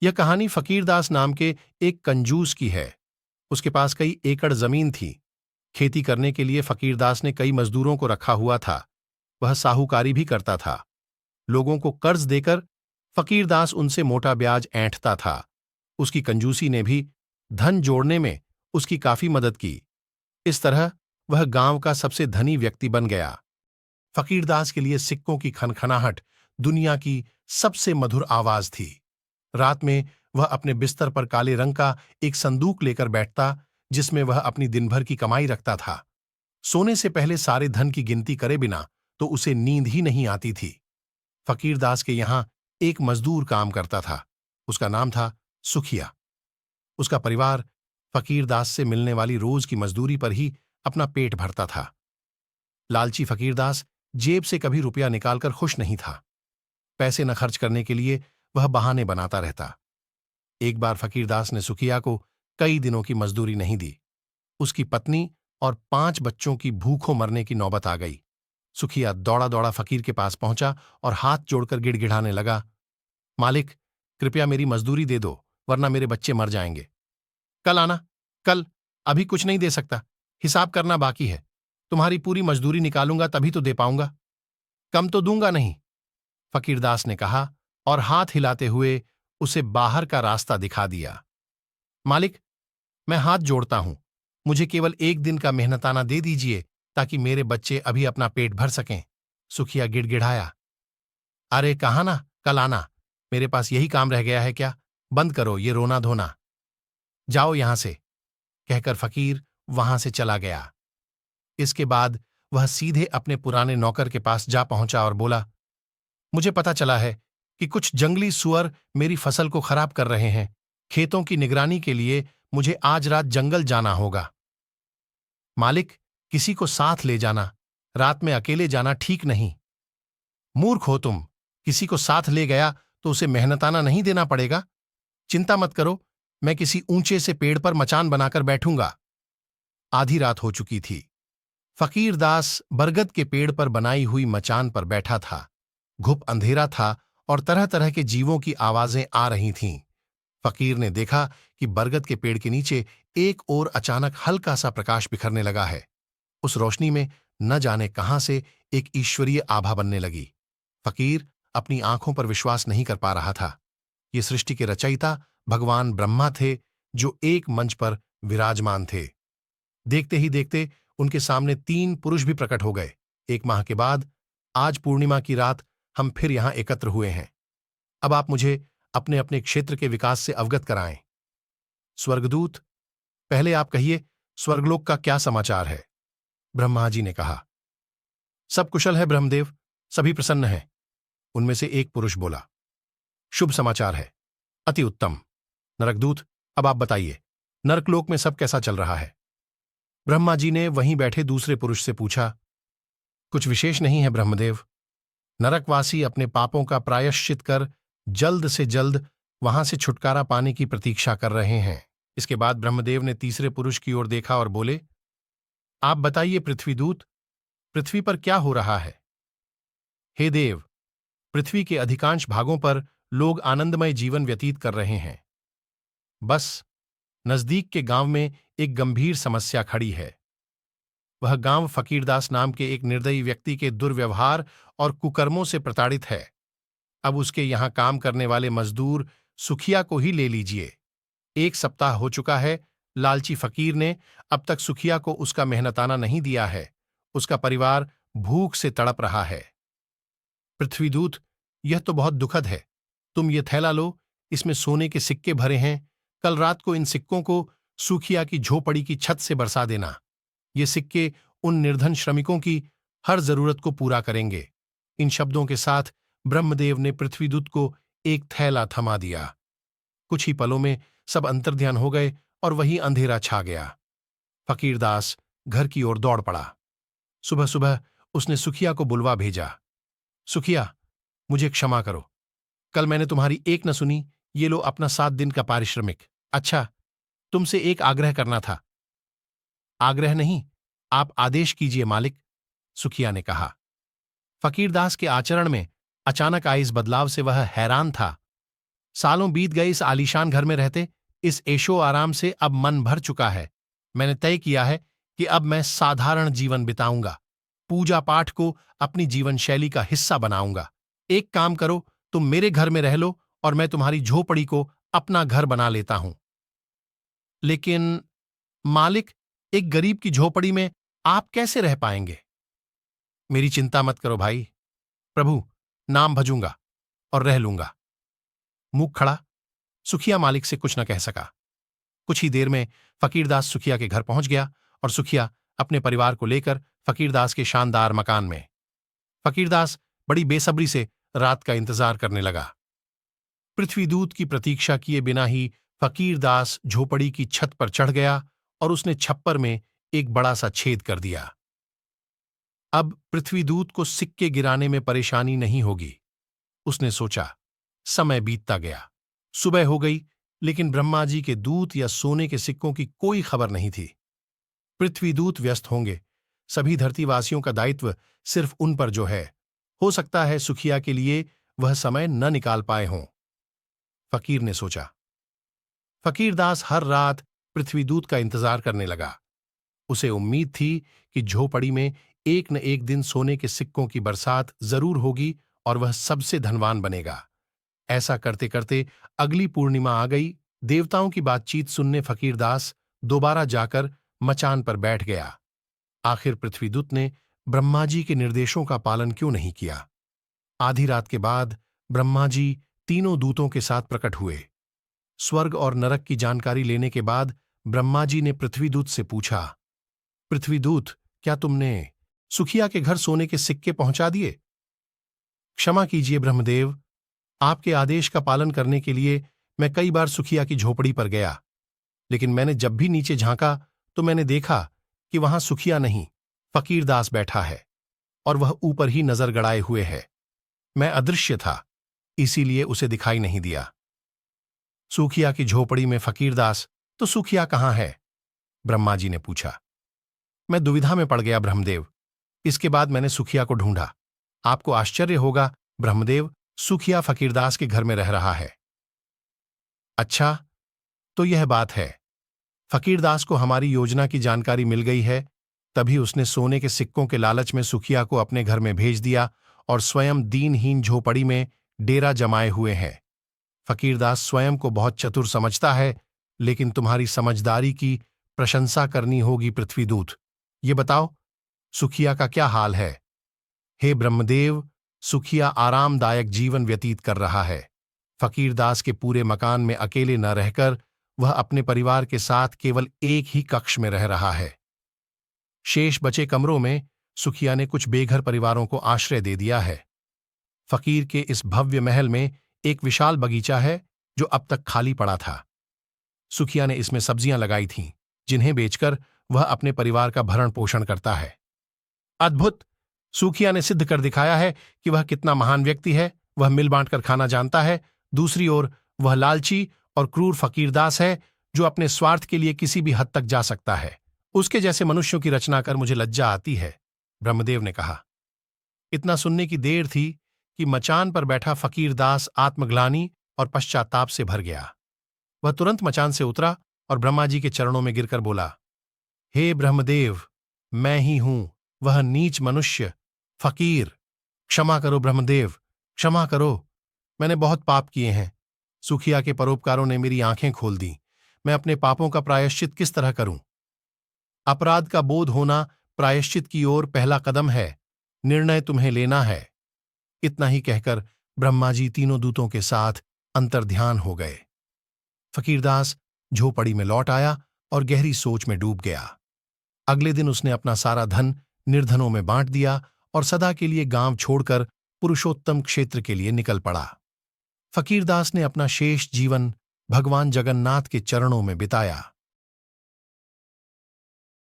यह कहानी फकीरदास नाम के एक कंजूस की है। उसके पास कई एकड़ जमीन थी। खेती करने के लिए फकीरदास ने कई मजदूरों को रखा हुआ था। वह साहूकारी भी करता था। लोगों को कर्ज देकर फकीरदास उनसे मोटा ब्याज ऐंठता था। उसकी कंजूसी ने भी धन जोड़ने में उसकी काफी मदद की। इस तरह वह गांव का सबसे धनी व्यक्ति बन गया। फकीरदास के लिए सिक्कों की खनखनाहट दुनिया की सबसे मधुर आवाज थी। रात में वह अपने बिस्तर पर काले रंग का एक संदूक लेकर बैठता, जिसमें वह अपनी दिन भर की कमाई रखता था। सोने से पहले सारे धन की गिनती करे बिना तो उसे नींद ही नहीं आती थी। फकीरदास के यहां एक मजदूर काम करता था। उसका नाम था सुखिया। उसका परिवार फकीरदास से मिलने वाली रोज की मजदूरी पर ही अपना पेट भरता था। लालची फकीरदास जेब से कभी रुपया निकालकर खुश नहीं था। पैसे न खर्च करने के लिए वह बहाने बनाता रहता। एक बार फकीरदास ने सुखिया को कई दिनों की मजदूरी नहीं दी। उसकी पत्नी और 5 बच्चों की भूखों मरने की नौबत आ गई। सुखिया दौड़ा दौड़ा फकीर के पास पहुंचा और हाथ जोड़कर गिड़गिड़ाने लगा, मालिक, कृपया मेरी मजदूरी दे दो, वरना मेरे बच्चे मर जाएंगे। कल आना, कल, अभी कुछ नहीं दे सकता, हिसाब करना बाकी है। तुम्हारी पूरी मजदूरी निकालूंगा तभी तो दे पाऊंगा, कम तो दूंगा नहीं, फकीरदास ने कहा और हाथ हिलाते हुए उसे बाहर का रास्ता दिखा दिया। मालिक, मैं हाथ जोड़ता हूं, मुझे केवल 1 दिन का मेहनताना दे दीजिए ताकि मेरे बच्चे अभी अपना पेट भर सकें, सुखिया गिड़गिड़ाया। अरे कहा ना कल आना, मेरे पास यही काम रह गया है क्या? बंद करो ये रोना धोना, जाओ यहां से, कहकर फकीर वहां से चला गया। इसके बाद वह सीधे अपने पुराने नौकर के पास जा पहुंचा और बोला, मुझे पता चला है कि कुछ जंगली सुअर मेरी फसल को खराब कर रहे हैं। खेतों की निगरानी के लिए मुझे आज रात जंगल जाना होगा। मालिक, किसी को साथ ले जाना, रात में अकेले जाना ठीक नहीं। मूर्ख हो तुम, किसी को साथ ले गया तो उसे मेहनताना नहीं देना पड़ेगा। चिंता मत करो, मैं किसी ऊंचे से पेड़ पर मचान बनाकर बैठूंगा। आधी रात हो चुकी थी। फकीरदास बरगद के पेड़ पर बनाई हुई मचान पर बैठा था। घुप अंधेरा था और तरह तरह के जीवों की आवाजें आ रही थीं। फकीर ने देखा कि बरगद के पेड़ के नीचे एक ओर अचानक हल्का सा प्रकाश बिखरने लगा है। उस रोशनी में न जाने कहां से एक ईश्वरीय आभा बनने लगी। फकीर अपनी आंखों पर विश्वास नहीं कर पा रहा था। ये सृष्टि के रचयिता भगवान ब्रह्मा थे, जो एक मंच पर विराजमान थे। देखते ही देखते उनके सामने 3 पुरुष भी प्रकट हो गए। 1 माह के बाद आज पूर्णिमा की रात हम फिर यहां एकत्र हुए हैं। अब आप मुझे अपने अपने क्षेत्र के विकास से अवगत कराएं। स्वर्गदूत, पहले आप कहिए, स्वर्गलोक का क्या समाचार है? ब्रह्मा जी ने कहा। सब कुशल है ब्रह्मदेव, सभी प्रसन्न हैं। उनमें से एक पुरुष बोला। शुभ समाचार है, अति उत्तम। नरकदूत, अब आप बताइए, नरकलोक में सब कैसा चल रहा है? ब्रह्मा जी ने वहीं बैठे दूसरे पुरुष से पूछा। कुछ विशेष नहीं है ब्रह्मदेव। नरकवासी अपने पापों का प्रायश्चित कर जल्द से जल्द वहां से छुटकारा पाने की प्रतीक्षा कर रहे हैं। इसके बाद ब्रह्मदेव ने तीसरे पुरुष की ओर देखा और बोले, आप बताइए पृथ्वीदूत, पृथ्वी पर क्या हो रहा है? हे देव, पृथ्वी के अधिकांश भागों पर लोग आनंदमय जीवन व्यतीत कर रहे हैं। बस नजदीक के गांव में एक गंभीर समस्या खड़ी है। वह गांव फकीरदास नाम के एक निर्दयी व्यक्ति के दुर्व्यवहार और कुकर्मों से प्रताड़ित है। अब उसके यहां काम करने वाले मजदूर सुखिया को ही ले लीजिए। 1 सप्ताह हो चुका है, लालची फकीर ने अब तक सुखिया को उसका मेहनताना नहीं दिया है। उसका परिवार भूख से तड़प रहा है। पृथ्वीदूत, यह तो बहुत दुखद है। तुम ये थैला लो, इसमें सोने के सिक्के भरे हैं। कल रात को इन सिक्कों को सुखिया की झोपड़ी की छत से बरसा देना। ये सिक्के उन निर्धन श्रमिकों की हर जरूरत को पूरा करेंगे। इन शब्दों के साथ ब्रह्मदेव ने पृथ्वीदूत को एक थैला थमा दिया। कुछ ही पलों में सब अंतर्ध्यान हो गए और वही अंधेरा छा गया। फकीरदास घर की ओर दौड़ पड़ा। सुबह सुबह उसने सुखिया को बुलवा भेजा। सुखिया, मुझे क्षमा करो, कल मैंने तुम्हारी एक न सुनी। ये लो अपना 7 दिन का पारिश्रमिक। अच्छा, तुमसे एक आग्रह करना था। आग्रह नहीं, आप आदेश कीजिए मालिक, सुखिया ने कहा। फकीरदास के आचरण में अचानक आए इस बदलाव से वह हैरान था। सालों बीत गए इस आलीशान घर में रहते, इस ऐशो आराम से अब मन भर चुका है। मैंने तय किया है कि अब मैं साधारण जीवन बिताऊंगा, पूजा पाठ को अपनी जीवन शैली का हिस्सा बनाऊंगा। एक काम करो, तुम मेरे घर में रह लो और मैं तुम्हारी झोपड़ी को अपना घर बना लेता हूं। लेकिन मालिक, एक गरीब की झोपड़ी में आप कैसे रह पाएंगे? मेरी चिंता मत करो भाई, प्रभु नाम भजूंगा और रह लूंगा। मुंह खड़ा सुखिया मालिक से कुछ न कह सका। कुछ ही देर में फकीरदास सुखिया के घर पहुंच गया और सुखिया अपने परिवार को लेकर फकीरदास के शानदार मकान में। फकीरदास बड़ी बेसब्री से रात का इंतजार करने लगा। पृथ्वीदूत की प्रतीक्षा किए बिना ही फकीरदास झोपड़ी की छत पर चढ़ गया और उसने छप्पर में एक बड़ा सा छेद कर दिया। अब पृथ्वीदूत को सिक्के गिराने में परेशानी नहीं होगी, उसने सोचा। समय बीतता गया, सुबह हो गई, लेकिन ब्रह्मा जी के दूत या सोने के सिक्कों की कोई खबर नहीं थी। पृथ्वीदूत व्यस्त होंगे, सभी धरतीवासियों का दायित्व सिर्फ उन पर जो है। हो सकता है सुखिया के लिए वह समय न निकाल पाए हों, फकीर ने सोचा। फकीरदास हर रात पृथ्वीदूत का इंतजार करने लगा। उसे उम्मीद थी कि झोपड़ी में एक न एक दिन सोने के सिक्कों की बरसात जरूर होगी और वह सबसे धनवान बनेगा। ऐसा करते करते अगली पूर्णिमा आ गई। देवताओं की बातचीत सुनने फकीरदास दोबारा जाकर मचान पर बैठ गया। आखिर पृथ्वीदूत ने ब्रह्मा जी के निर्देशों का पालन क्यों नहीं किया? आधी रात के बाद ब्रह्मा जी तीनों दूतों के साथ प्रकट हुए। स्वर्ग और नरक की जानकारी लेने के बाद ब्रह्मा जी ने पृथ्वीदूत से पूछा, पृथ्वीदूत, क्या तुमने सुखिया के घर सोने के सिक्के पहुंचा दिए? क्षमा कीजिए ब्रह्मदेव, आपके आदेश का पालन करने के लिए मैं कई बार सुखिया की झोपड़ी पर गया, लेकिन मैंने जब भी नीचे झांका तो मैंने देखा कि वहां सुखिया नहीं, फकीरदास बैठा है और वह ऊपर ही नजर गड़ाए हुए है। मैं अदृश्य था, इसीलिए उसे दिखाई नहीं दिया। सुखिया की झोपड़ी में फकीरदास, तो सुखिया कहाँ है? ब्रह्मा जी ने पूछा। मैं दुविधा में पड़ गया ब्रह्मदेव। इसके बाद मैंने सुखिया को ढूंढा। आपको आश्चर्य होगा ब्रह्मदेव, सुखिया फकीरदास के घर में रह रहा है। अच्छा, तो यह बात है। फकीरदास को हमारी योजना की जानकारी मिल गई है, तभी उसने सोने के सिक्कों के लालच में सुखिया को अपने घर में भेज दिया और स्वयं दीनहीन झोपड़ी में डेरा जमाए हुए है। फकीरदास स्वयं को बहुत चतुर समझता है, लेकिन तुम्हारी समझदारी की प्रशंसा करनी होगी पृथ्वीदूत। ये बताओ, सुखिया का क्या हाल है? हे ब्रह्मदेव, सुखिया आरामदायक जीवन व्यतीत कर रहा है। फकीरदास के पूरे मकान में अकेले न रहकर वह अपने परिवार के साथ केवल एक ही कक्ष में रह रहा है। शेष बचे कमरों में सुखिया ने कुछ बेघर परिवारों को आश्रय दे दिया है। फकीर के इस भव्य महल में एक विशाल बगीचा है जो अब तक खाली पड़ा था। सुखिया ने इसमें सब्जियां लगाई थीं, जिन्हें बेचकर वह अपने परिवार का भरण पोषण करता है। अद्भुत! सुखिया ने सिद्ध कर दिखाया है कि वह कितना महान व्यक्ति है। वह मिल बांट कर खाना जानता है। दूसरी ओर वह लालची और क्रूर फकीरदास है, जो अपने स्वार्थ के लिए किसी भी हद तक जा सकता है। उसके जैसे मनुष्यों की रचना कर मुझे लज्जा आती है, ब्रह्मदेव ने कहा। इतना सुनने की देर थी कि मचान पर बैठा फकीरदास आत्मग्लानि और पश्चाताप से भर गया। वह तुरंत मचान से उतरा और ब्रह्मा जी के चरणों में गिरकर बोला, हे ब्रह्मदेव, मैं ही हूं, वह नीच मनुष्य फकीर। क्षमा करो ब्रह्मदेव, क्षमा करो। मैंने बहुत पाप किए हैं। सुखिया के परोपकारों ने मेरी आंखें खोल दी। मैं अपने पापों का प्रायश्चित किस तरह करूं? अपराध का बोध होना प्रायश्चित की ओर पहला कदम है। निर्णय तुम्हें लेना है। इतना ही कहकर ब्रह्मा जी तीनों दूतों के साथ अंतर्ध्यान हो गए। फकीरदास झोपड़ी में लौट आया और गहरी सोच में डूब गया। अगले दिन उसने अपना सारा धन निर्धनों में बांट दिया और सदा के लिए गांव छोड़कर पुरुषोत्तम क्षेत्र के लिए निकल पड़ा। फकीरदास ने अपना शेष जीवन भगवान जगन्नाथ के चरणों में बिताया।